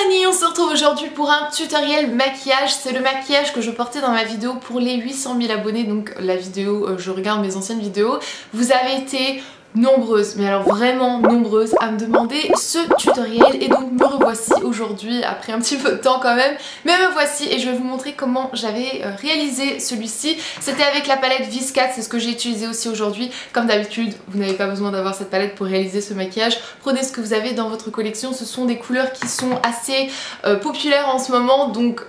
Nani, on se retrouve aujourd'hui pour un tutoriel maquillage. C'est le maquillage que je portais dans ma vidéo pour les 800 000 abonnés, donc la vidéo, je regarde mes anciennes vidéos. Vous avez été nombreuses, mais alors vraiment nombreuses à me demander ce tutoriel et donc me revoici aujourd'hui après un petit peu de temps quand même, mais me voici et je vais vous montrer comment j'avais réalisé celui-ci. C'était avec la palette Viscat, c'est ce que j'ai utilisé aussi aujourd'hui. Comme d'habitude, vous n'avez pas besoin d'avoir cette palette pour réaliser ce maquillage. Prenez ce que vous avez dans votre collection, ce sont des couleurs qui sont assez populaires en ce moment, donc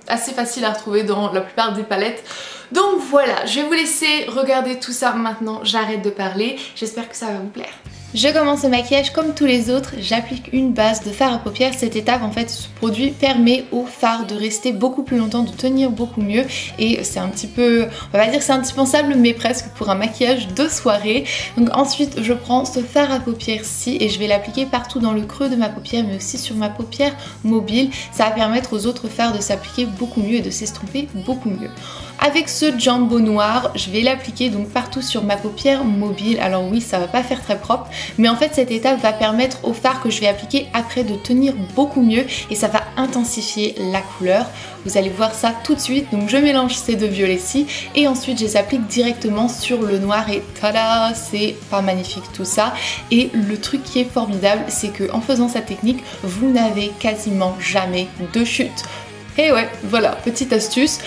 assez facile à retrouver dans la plupart des palettes. Donc voilà, je vais vous laisser regarder tout ça maintenant, j'arrête de parler, j'espère que ça va vous plaire. Je commence le maquillage comme tous les autres, j'applique une base de fard à paupières. Cette étape en fait, ce produit permet au fard de rester beaucoup plus longtemps, de tenir beaucoup mieux et c'est un petit peu, on va pas dire que c'est indispensable mais presque pour un maquillage de soirée. Donc ensuite je prends ce fard à paupières-ci et je vais l'appliquer partout dans le creux de ma paupière mais aussi sur ma paupière mobile. Ça va permettre aux autres fards de s'appliquer beaucoup mieux et de s'estomper beaucoup mieux. Avec ce jumbo noir, je vais l'appliquer donc partout sur ma paupière mobile. Alors oui, ça va pas faire très propre, mais en fait cette étape va permettre au fard que je vais appliquer après de tenir beaucoup mieux et ça va intensifier la couleur. Vous allez voir ça tout de suite. Donc je mélange ces deux violets-ci et ensuite je les applique directement sur le noir et tada, c'est pas magnifique tout ça. Et le truc qui est formidable, c'est que en faisant cette technique, vous n'avez quasiment jamais de chute. Et ouais, voilà, petite astuce.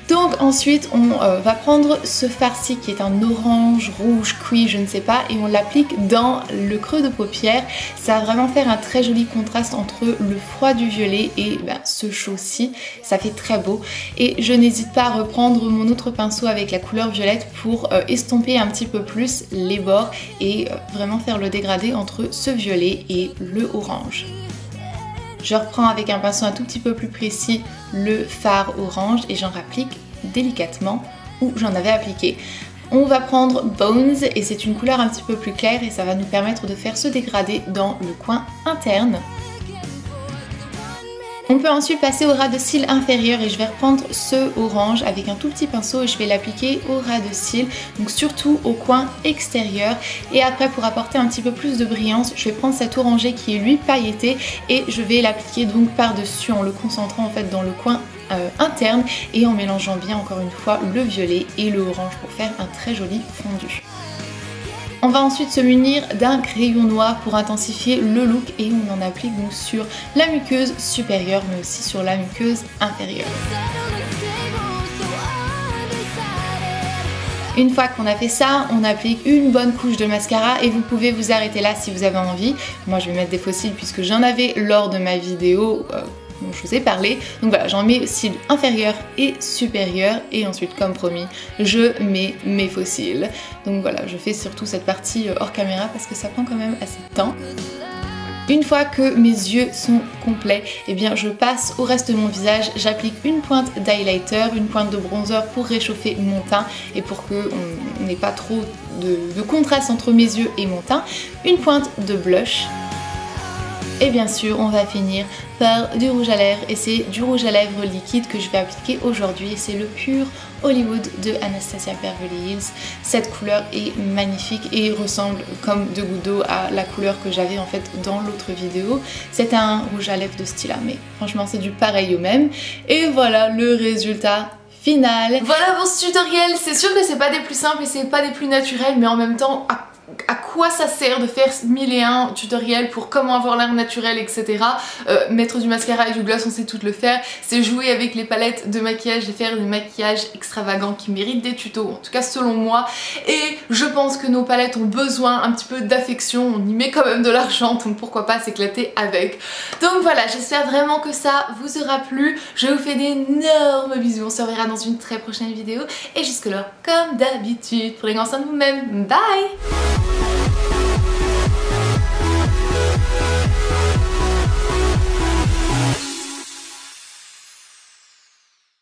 Donc ensuite on va prendre ce fard-ci qui est un orange, rouge, cuit, je ne sais pas, et on l'applique dans le creux de paupière. Ça va vraiment faire un très joli contraste entre le froid du violet et ce chaud-ci. Ça fait très beau. Et je n'hésite pas à reprendre mon autre pinceau avec la couleur violette pour estomper un petit peu plus les bords et vraiment faire le dégradé entre ce violet et le orange. Je reprends avec un pinceau un tout petit peu plus précis le fard orange et j'en applique délicatement où j'en avais appliqué. On va prendre Bones et c'est une couleur un petit peu plus claire et ça va nous permettre de faire ce dégradé dans le coin interne. On peut ensuite passer au ras de cils inférieur et je vais reprendre ce orange avec un tout petit pinceau et je vais l'appliquer au ras de cils, donc surtout au coin extérieur. Et après, pour apporter un petit peu plus de brillance, je vais prendre cet orangé qui est lui pailleté et je vais l'appliquer donc par-dessus en le concentrant en fait dans le coin interne et en mélangeant bien encore une fois le violet et le orange pour faire un très joli fondu. On va ensuite se munir d'un crayon noir pour intensifier le look et on en applique donc sur la muqueuse supérieure mais aussi sur la muqueuse inférieure. Une fois qu'on a fait ça, on applique une bonne couche de mascara et vous pouvez vous arrêter là si vous avez envie. Moi je vais mettre des faux cils puisque j'en avais lors de ma vidéo dont je vous ai parlé. Donc voilà, j'en mets cils inférieurs et supérieurs et ensuite comme promis, je mets mes faux cils. Donc voilà, je fais surtout cette partie hors caméra parce que ça prend quand même assez de temps. Une fois que mes yeux sont complets, eh bien je passe au reste de mon visage, j'applique une pointe d'highlighter, une pointe de bronzer pour réchauffer mon teint et pour qu'on n'ait pas trop de contraste entre mes yeux et mon teint, une pointe de blush. Et bien sûr, on va finir par du rouge à lèvres et c'est du rouge à lèvres liquide que je vais appliquer aujourd'hui. C'est le Pure Hollywood de Anastasia Beverly Hills. Cette couleur est magnifique et ressemble comme deux gouttes d'eau à la couleur que j'avais en fait dans l'autre vidéo. C'est un rouge à lèvres de Stila, mais franchement c'est du pareil au même. Et voilà le résultat final. Voilà pour ce tutoriel. C'est sûr que c'est pas des plus simples et c'est pas des plus naturels, mais en même temps à quoi ça sert de faire 1001 tutoriels pour comment avoir l'air naturel, etc. Mettre du mascara et du gloss, on sait tout le faire. C'est jouer avec les palettes de maquillage et faire des maquillages extravagants qui méritent des tutos, en tout cas selon moi. Et je pense que nos palettes ont besoin un petit peu d'affection, on y met quand même de l'argent, donc pourquoi pas s'éclater avec. Donc voilà, j'espère vraiment que ça vous aura plu. Je vous fais d'énormes bisous, on se reverra dans une très prochaine vidéo. Et jusque là, comme d'habitude, prenez grand soin de vous-même. Bye!